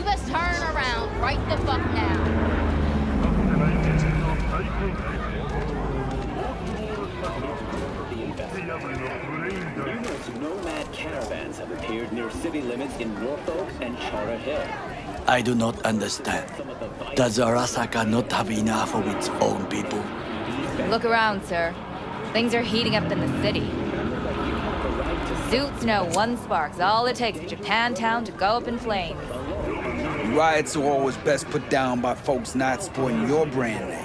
best turn around right the fuck now. Numerous nomad caravans have appeared near city limits in Norfolk and Charter Hill. I do not understand. Does Arasaka not have enough of its own people? Look around, sir. Things are heating up in the city. Suits know one spark's all it takes for Japantown to go up in flames. Riots are always best put down by folks not supporting your brand name.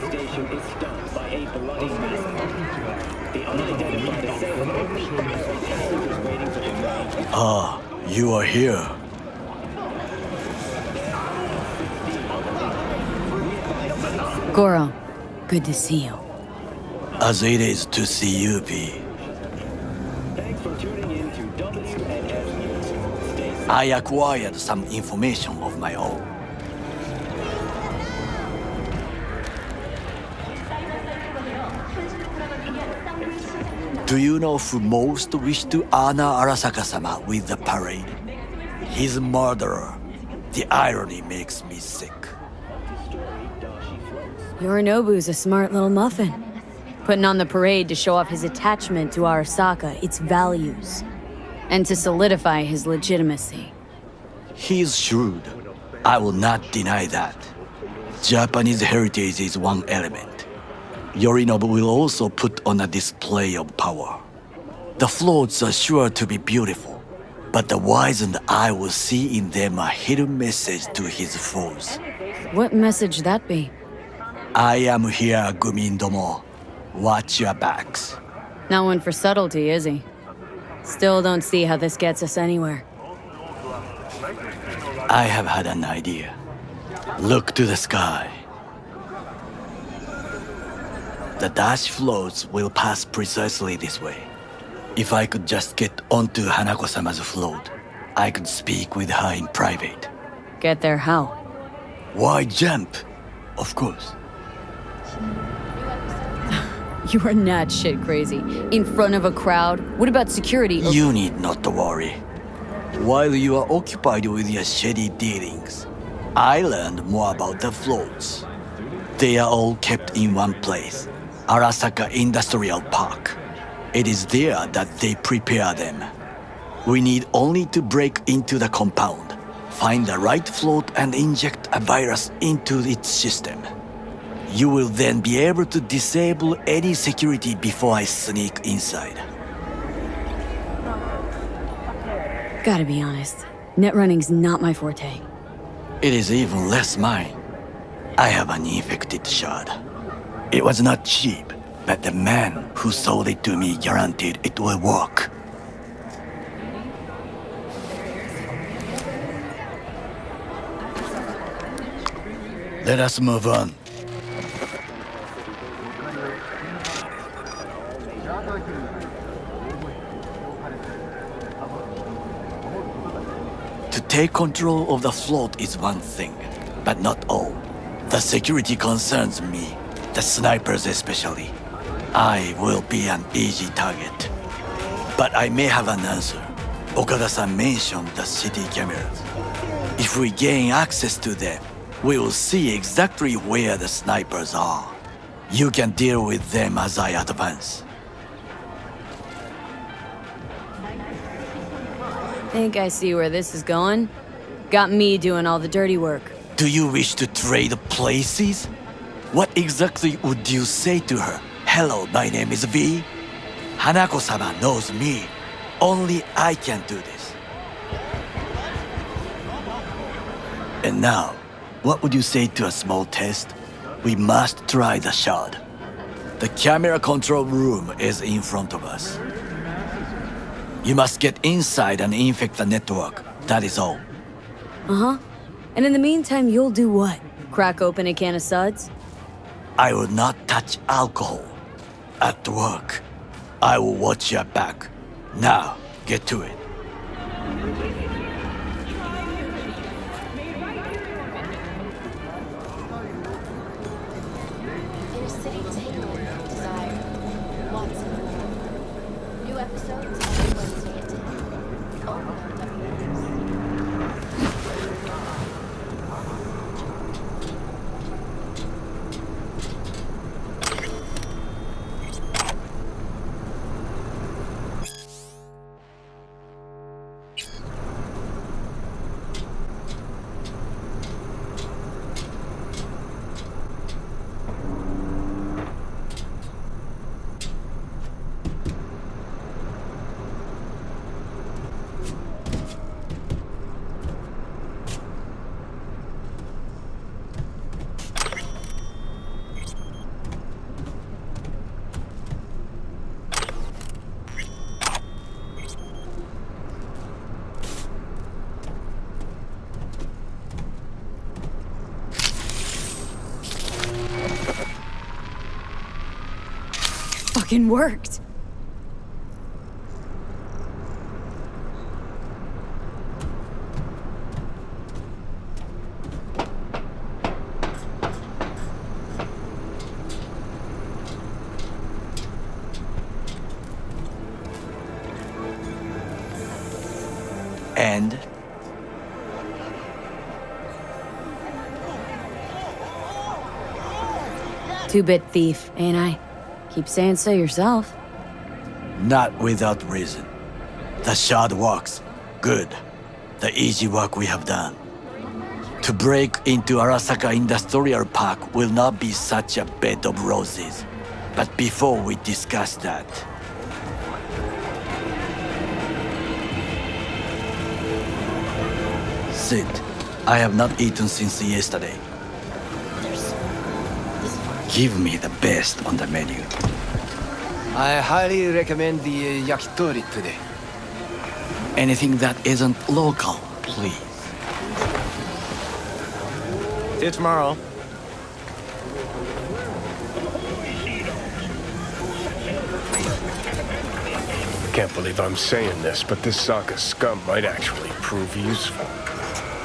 Station is stunned by a bloody massacre. The unidentified assailant opened fire as passengers waiting for the train. Ah, you are here. Goro, good to see you. As it is to see you, V. Thanks for tuning in to WNS News. Stay safe. I acquired some information of my own. Do you know who most wished to honor Arasaka-sama with the parade? His murderer. The irony makes me sick. Yorinobu's a smart little muffin. Putting on the parade to show off his attachment to Arasaka, its values, and to solidify his legitimacy. He is shrewd. I will not deny that. Japanese heritage is one element. Yorinobu will also put on a display of power. The floats are sure to be beautiful, but the wizened eye will see in them a hidden message to his foes. What message that be? I am here, Gumin Domo. Watch your backs. Not one for subtlety, is he? Still don't see how this gets us anywhere. I have had an idea. Look to the sky. The dash floats will pass precisely this way. If I could just get onto Hanako-sama's float, I could speak with her in private. Get there how? Why jump? Of course. You are not shit crazy. In front of a crowd? What about security? You need not to worry. While you are occupied with your shady dealings, I learned more about the floats. They are all kept in one place, Arasaka Industrial Park. It is there that they prepare them. We need only to break into the compound, find the right float and inject a virus into its system. You will then be able to disable any security before I sneak inside. Gotta be honest, net running's not my forte. It is even less mine. I have an infected shard. It was not cheap, but the man who sold it to me guaranteed it will work. Let us move on. To take control of the float is one thing, but not all. The security concerns me, the snipers especially. I will be an easy target. But I may have an answer. Okada-san mentioned the city cameras. If we gain access to them, we will see exactly where the snipers are. You can deal with them as I advance. Think I see where this is going? Got me doing all the dirty work. Do you wish to trade places? What exactly would you say to her? Hello, my name is V. Hanako-sama knows me. Only I can do this. And now, what would you say to a small test? We must try the shard. The camera control room is in front of us. You must get inside and infect the network. That is all. Uh-huh. And in the meantime, you'll do what? Crack open a can of suds? I will not touch alcohol. At work, I will watch your back. Now, get to it. Their city takeover desire. Watson. New episodes every Wednesday at 10. Only on WNS. fucking worked. And Two-bit thief, ain't I? Keep saying so yourself. not without reason. The shard works. Good. The easy work we have done. To break into Arasaka Industrial Park will not be such a bed of roses. But before we discuss that, Sid, I have not eaten since yesterday. Give me the best on the menu. I highly recommend the yakitori today. Anything that isn't local, please. See you tomorrow. Can't believe I'm saying this, but this Saka scum might actually prove useful.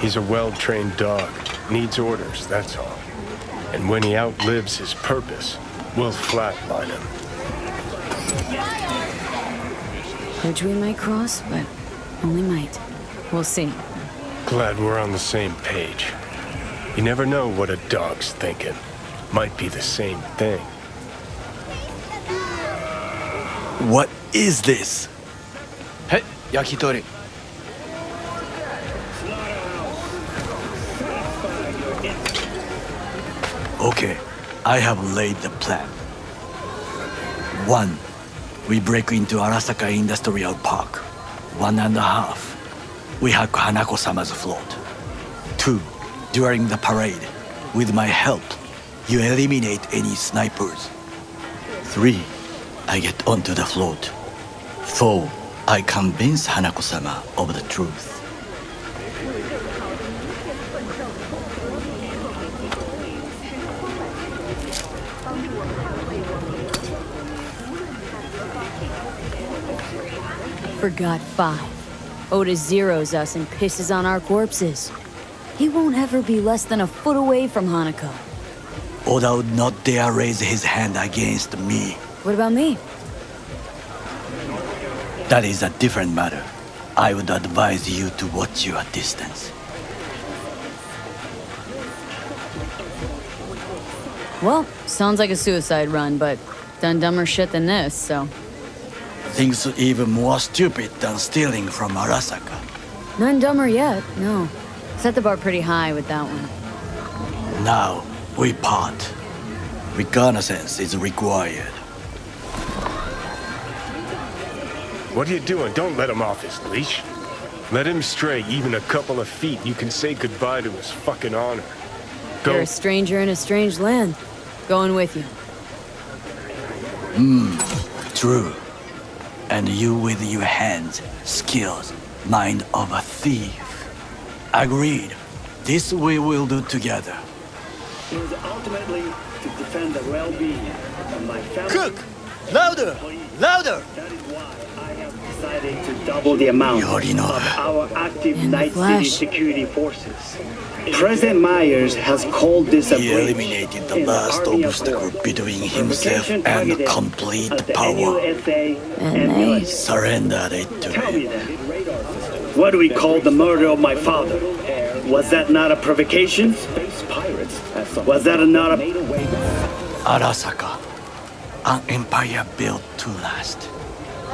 He's a well-trained dog. Needs orders, that's all. And when he outlives his purpose, we'll flatline him. Which we might cross, but only might. We'll see. Glad we're on the same page. You never know what a dog's thinking. Might be the same thing. What is this? Hey, yakitori. Okay, I have laid the plan. 1. We break into Arasaka Industrial Park. 1.5. We hack Hanako-sama's float. 2. During the parade, with my help, you eliminate any snipers. 3. I get onto the float. 4. I convince Hanako-sama of the truth. Forgot 5. Oda zeroes us and pisses on our corpses. He won't ever be less than a foot away from Hanako. Oda would not dare raise his hand against me. What about me? That is a different matter. I would advise you to watch your distance. Well, sounds like a suicide run, but done dumber shit than this, so... Things even more stupid than stealing from Arasaka. None dumber yet, no. Set the bar pretty high with that one. Now, we part. Reconnaissance is required. What are you doing? Don't let him off his leash. Let him stray even a couple of feet. You can say goodbye to his fucking honor. Go. You're a stranger in a strange land. Going with you. True. And you with your hands, skills, mind of a thief. Agreed. This we will do together. It was ultimately to defend the well-being of my family. Cook! Louder! Louder! That is why I have decided to double the amount You already know. of our active In the Night City flesh. security forces. President Myers has called this a He breach eliminated the in last Army obstacle Accord. between himself Provocation and targeted complete at the power. NUSA And and they- military. Surrender it to Tell me me. that. What do we call the murder of my father? Was that not a provocation? Was that not a... Arasaka, an empire built to last.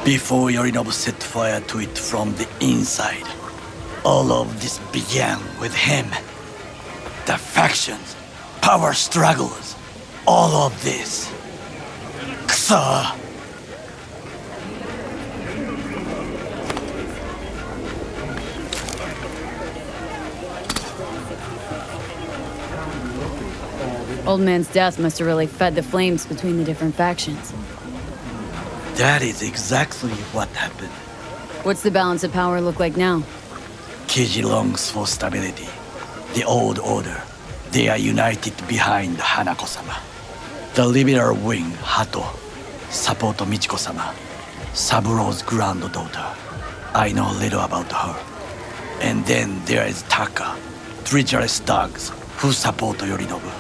Before Yorinobu set fire to it from the inside, all of this began with him. The factions, power struggles, all of this. Kusa! Old man's death must have really fed the flames between the different factions. That is exactly what happened. What's the balance of power look like now? Kiji longs for stability. The old order. They are united behind Hanako-sama. The liberal wing, Hato, Sapoto Michiko-sama, Saburo's granddaughter. I know little about her. And then there is Taka, treacherous dogs who support Yorinobu.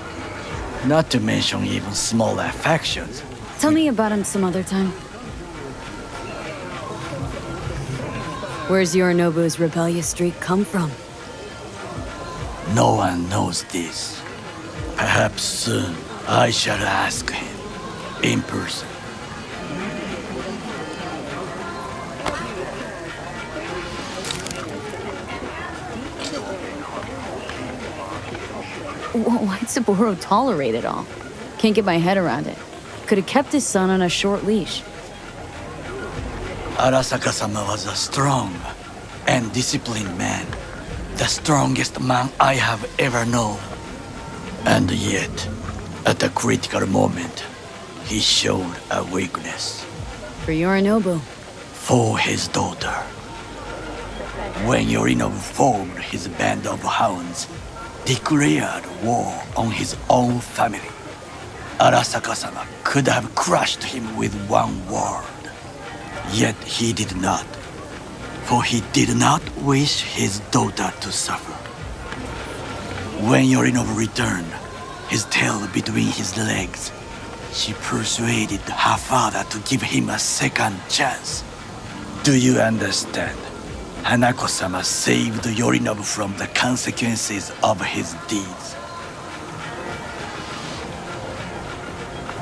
Not to mention even smaller factions. Tell me about him some other time. Where's Yorinobu's rebellious streak come from? No one knows this. Perhaps soon I shall ask him in person. Why'd Saburo tolerate it all? Can't get my head around it. Could have kept his son on a short leash. Arasaka-sama was a strong and disciplined man. The strongest man I have ever known. And yet, at a critical moment, he showed a weakness. For Yorinobu. For his daughter. When Yorinobu formed his band of hounds, declared war on his own family, Arasaka-sama could have crushed him with one word. Yet he did not, for he did not wish his daughter to suffer. When Yorinobu returned, his tail between his legs, she persuaded her father to give him a second chance. Do you understand? Hanako-sama saved Yorinobu from the consequences of his deeds.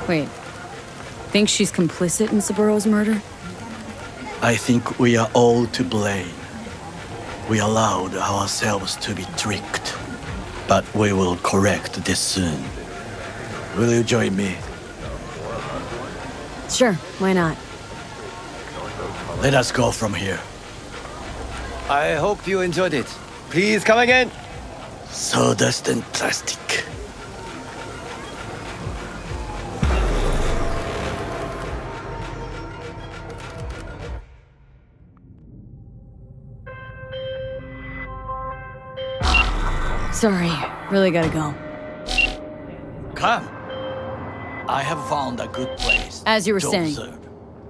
Wait. Think she's complicit in Saburo's murder? I think we are all to blame. We allowed ourselves to be tricked. But we will correct this soon. Will you join me? Sure, why not? Let us go from here. I hope you enjoyed it. Please come again. Sawdust and plastic. Sorry, really gotta go. Come. I have found a good place. As you were to saying. observe.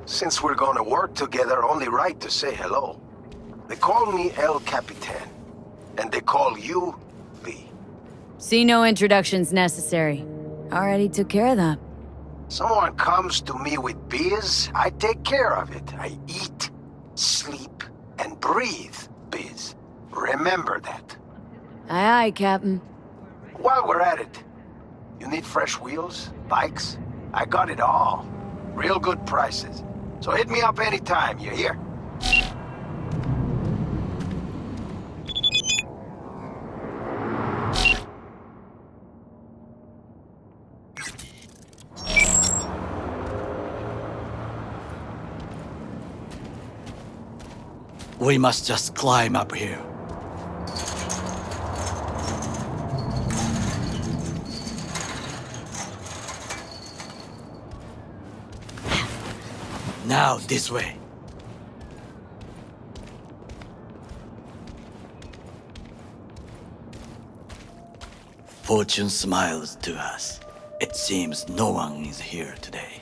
Since we're gonna work together, only right to say hello. They call me El Capitan, and they call you V. See, no introductions necessary. Already took care of that. Someone comes to me with biz, I take care of it. I eat, sleep, and breathe biz. Remember that. Aye, aye, Captain. While we're at it, you need fresh wheels, bikes? I got it all. Real good prices. So hit me up anytime, you hear? We must just climb up here. Now, this way. Fortune smiles to us. It seems no one is here today.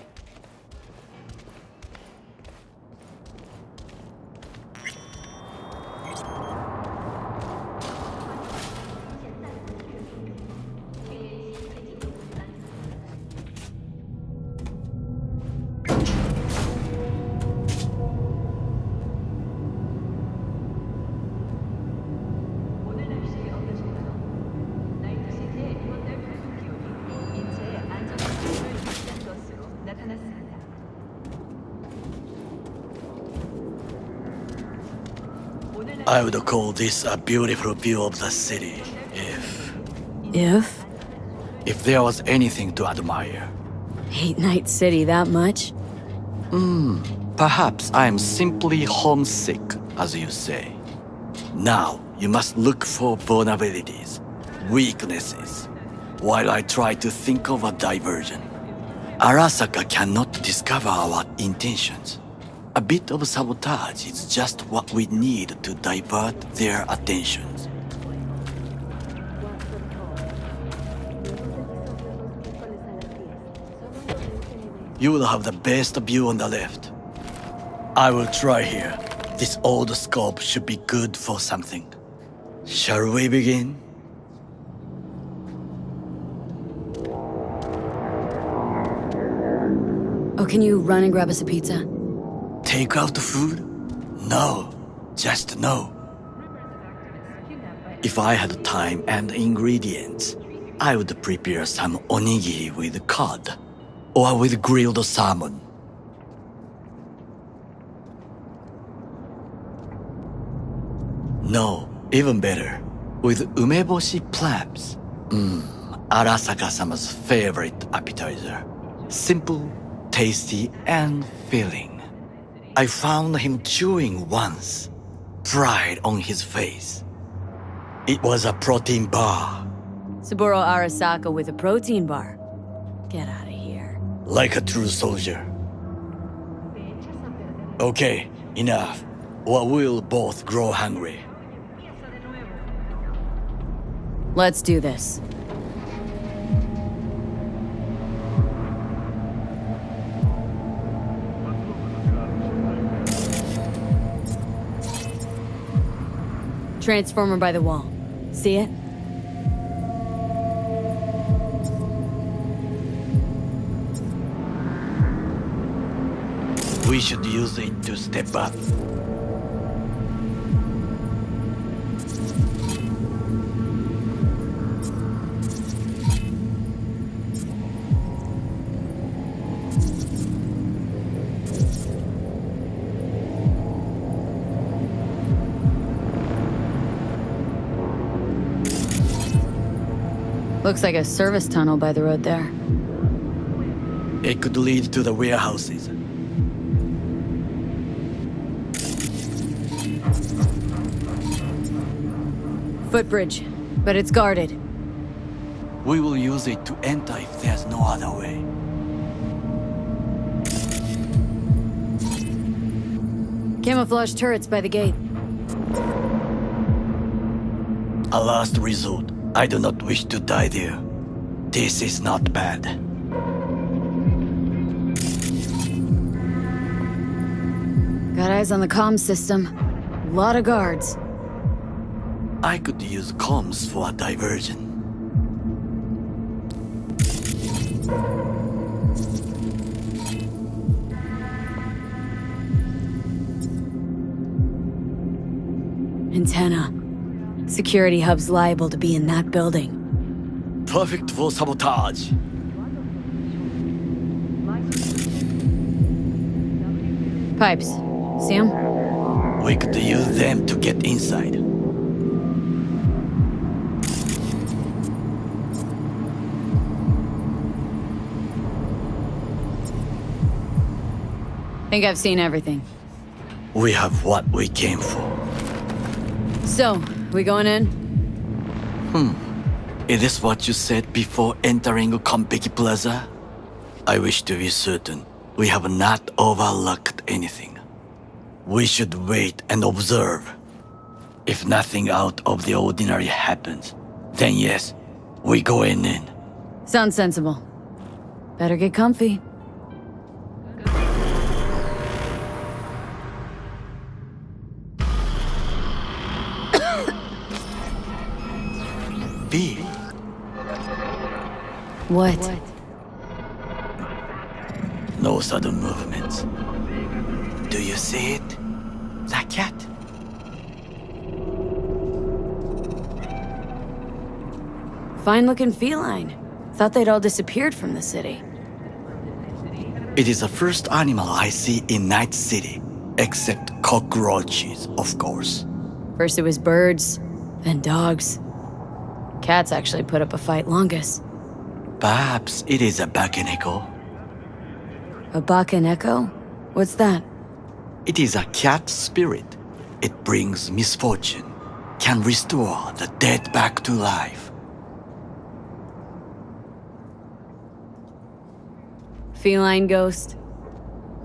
I would call this a beautiful view of the city, If? if there was anything to admire. Hate Night City that much? Perhaps I am simply homesick, as you say. Now, you must look for vulnerabilities, weaknesses, while I try to think of a diversion. Arasaka cannot discover our intentions. A bit of sabotage is just what we need to divert their attentions. You will have the best view on the left. I will try here. This old scope should be good for something. Shall we begin? Oh, can you run and grab us a pizza? Take out the food? No, just no. If I had time and ingredients, I would prepare some onigiri with cod or with grilled salmon. No, even better, with umeboshi clams. Arasaka-sama's favorite appetizer. Simple, tasty, and filling. I found him chewing once, pride on his face. It was a protein bar. Saburo Arasaka with a protein bar. Get out of here. Like a true soldier. Okay, enough, or we'll both grow hungry. Let's do this. Transformer by the wall. See it? We should use it to step up. Looks like a service tunnel by the road there. It could lead to the warehouses. Footbridge, but it's guarded. We will use it to enter if there's no other way. Camouflage turrets by the gate. A last resort. I do not wish to die there. This is not bad. Got eyes on the comm system. A lot of guards. I could use comms for a diversion. Antenna. Security hub's liable to be in that building. Perfect for sabotage. Pipes. See 'em? We could use them to get inside. Think I've seen everything. We have what we came for. So, we going in? Is this what you said before entering Konpeki Plaza? I wish to be certain we have not overlooked anything. We should wait and observe. If nothing out of the ordinary happens, then yes, we going in. Sounds sensible. Better get comfy. B. What? No sudden movements. Do you see it? The cat? Fine-looking feline. Thought they'd all disappeared from the city. It is the first animal I see in Night City, except cockroaches, of course. First it was birds, then dogs. Cats actually put up a fight longest. Perhaps it is a bakeneko. A bakaneko? What's that? It is a cat spirit. It brings misfortune, can restore the dead back to life. Feline ghost?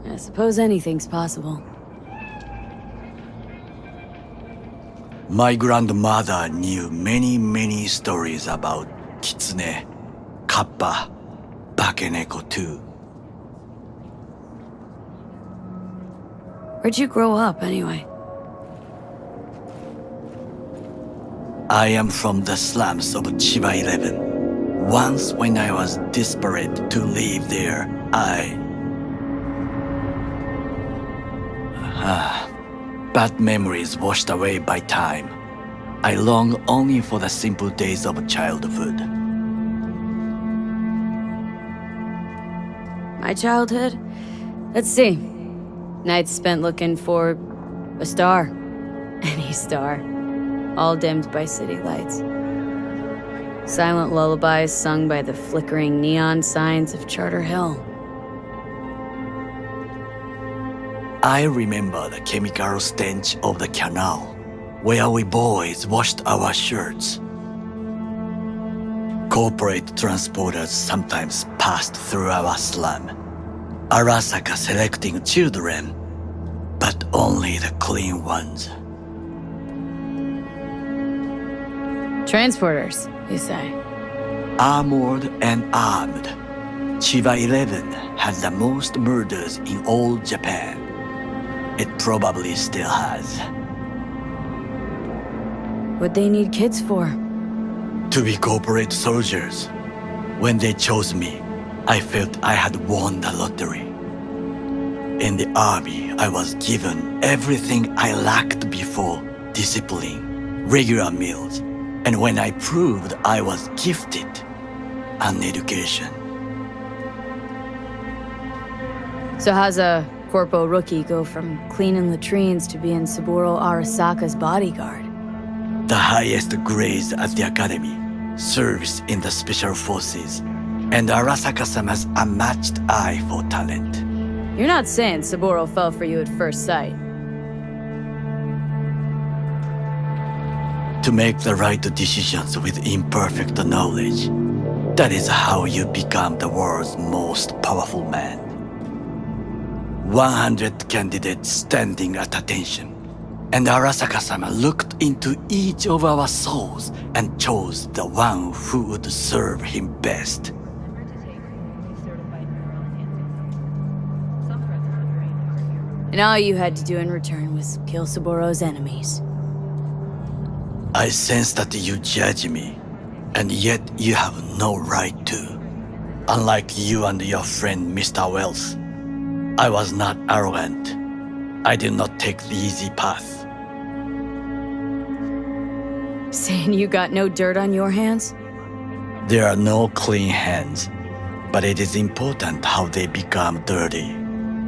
I suppose anything's possible. My grandmother knew many stories about kitsune, kappa, bakeneko too. Where'd you grow up, anyway? I am from the slums of Chiba 11. Once when I was desperate to live there, bad memories washed away by time. I long only for the simple days of childhood. My childhood? Let's see. Nights spent looking for a star. Any star. All dimmed by city lights. Silent lullabies sung by the flickering neon signs of Charter Hill. I remember the chemical stench of the canal, where we boys washed our shirts. Corporate transporters sometimes passed through our slum. Arasaka selecting children, but only the clean ones. Transporters, you say? Armored and armed. Chiba 11 has the most murders in all Japan. It probably still has. What they need kids for? To be corporate soldiers. When they chose me, I felt I had won the lottery. In the army, I was given everything I lacked before: discipline, regular meals, and when I proved I was gifted, an education. So how's a corpo rookie go from cleaning latrines to being Saburo Arasaka's bodyguard? The highest grades at the academy, service in the special forces, and Arasaka-sama's unmatched eye for talent. You're not saying Saburo fell for you at first sight. To make the right decisions with imperfect knowledge, that is how you become the world's most powerful man. 100 candidates standing at attention, and Arasaka-sama looked into each of our souls and chose the one who would serve him best. And all you had to do in return was kill Saburo's enemies. I sense that you judge me, and yet you have no right to. Unlike you and your friend Mr. Wells, I was not arrogant. I did not take the easy path. Saying you got no dirt on your hands? There are no clean hands, but it is important how they become dirty.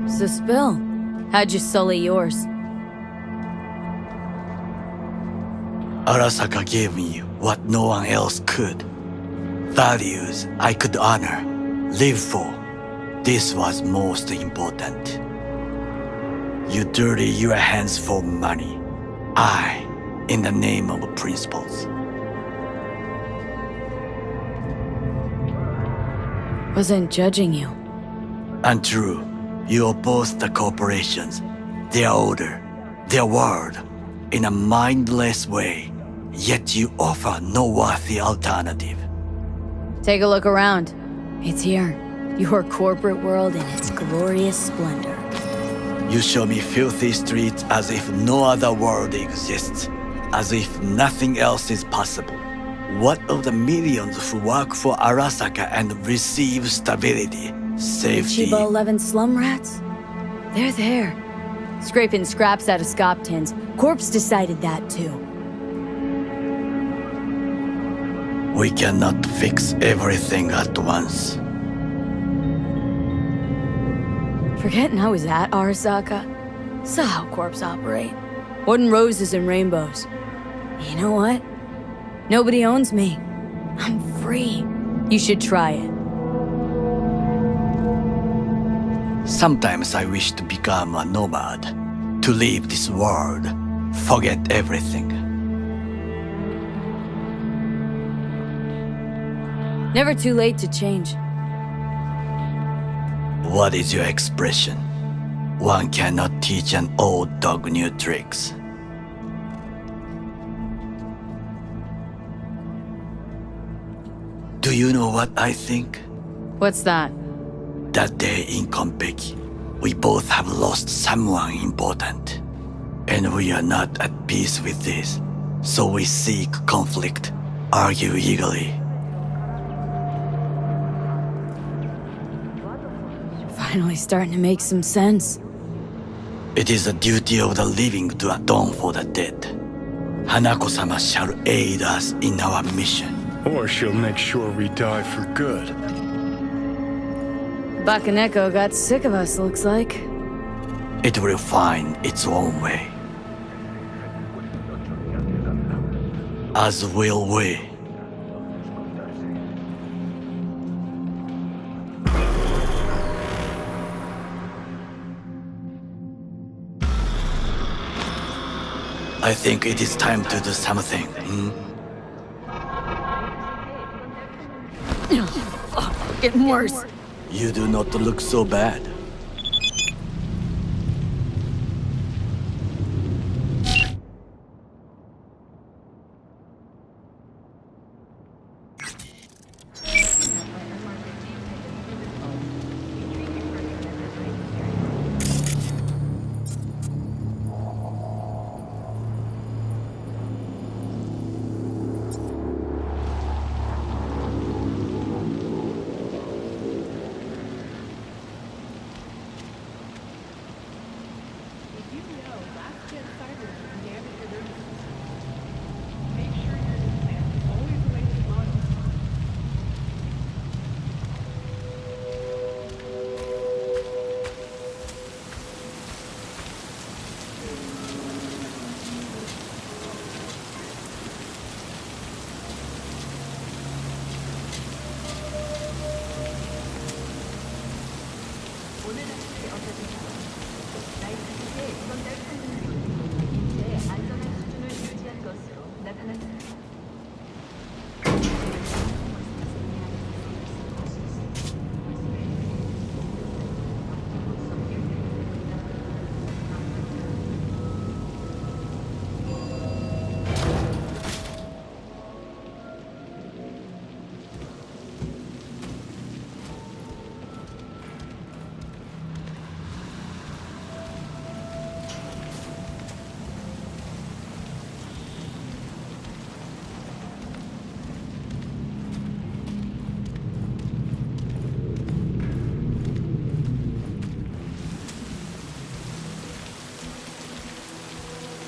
So spill. How'd you sully yours? Arasaka gave me what no one else could. Values I could honor, live for. This was most important. You dirty your hands for money. I, in the name of principles. Wasn't judging you. Untrue. You oppose the corporations, their order, their word, in a mindless way, yet you offer no worthy alternative. Take a look around. It's here. Your corporate world in its glorious splendor. You show me filthy streets as if no other world exists, as if nothing else is possible. What of the millions who work for Arasaka and receive stability, safety? Chiba 11 slum rats? They're there. Scraping scraps out of scop tins. Corpse decided that too. We cannot fix everything at once. Forgetting I was at Arasaka? Saw how corps operate. Wasn't roses and rainbows. You know what? Nobody owns me. I'm free. You should try it. Sometimes I wish to become a nomad, to leave this world, forget everything. Never too late to change. What is your expression? One cannot teach an old dog new tricks. Do you know what I think? What's that? That day in Konpeki, We both have lost someone important, and we are not at peace with this. So we seek conflict, argue eagerly. Finally starting to make some sense. It is the duty of the living to atone for the dead. Hanako-sama shall aid us in our mission. Or she'll make sure we die for good. Bakaneko got sick of us, looks like. It will find its own way. As will we. I think it is time to do something. Getting worse. You do not look so bad.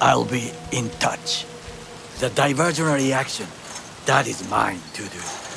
I'll be in touch. The diversionary action, that is mine to do.